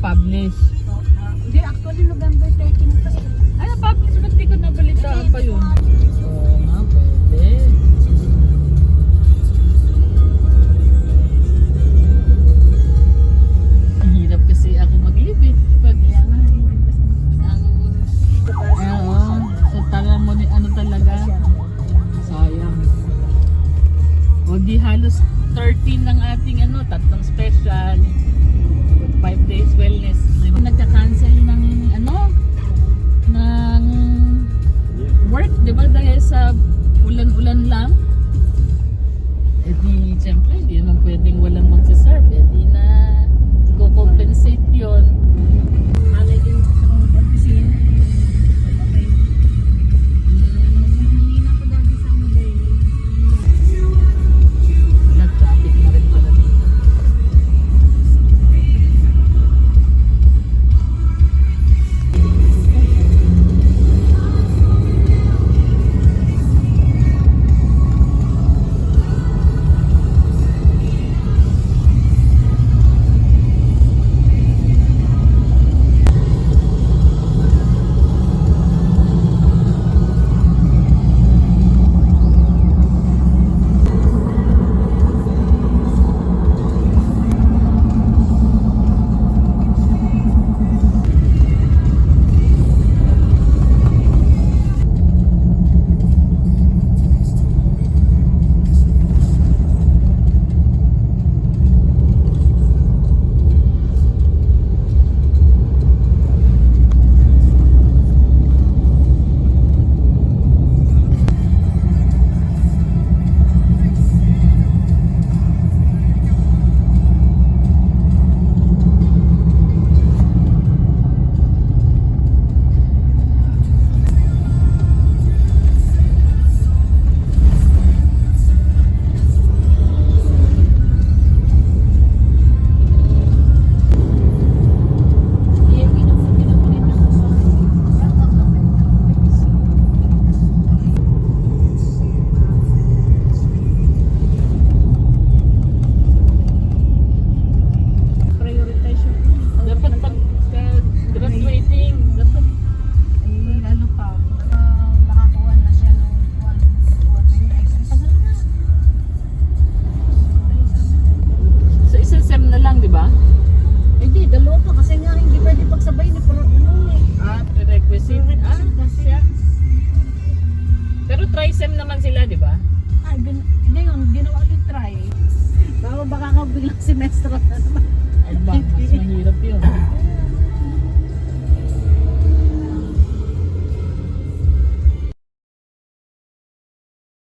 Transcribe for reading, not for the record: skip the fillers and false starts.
na-publish. Hindi, actually November 13 pa eh. Ay, na-publish. Ba't di ko nabalitaan pa yun? Oo nga, pwede. Ang hirap kasi ako mag-live eh. Pag Kaya nga, hindi kasi. sa tala mo ni ano talaga. Sayang. O di halos 13 ng ating ano, tatlong special. 5 days wellness. Nagka-cancel ng ano, ng work, di ba? Dahil sa ulan-ulan lang. Eh di, siyempre, di naman pwedeng walang magsaserve. Eh di na, i-compensate yun. Malay din sa opisina. Hindi na ako dati sa Malay. Nag-traffic na rin pala dito. Prioritize yun. Dapat pag graduating, dapat Eh, lalo pa. Nakakuha na siya ng sa isang sem na lang, di ba? Hindi, dalawa pa kasi nga hindi pwede pagsabay ni pero ano eh. Prerequisite. Siya. Pero tri-sem naman sila, di ba? Ay, hindi yun, ginawa yung try. Baka ka biglang semestre na naman. Ay ba, mas mahirap yun.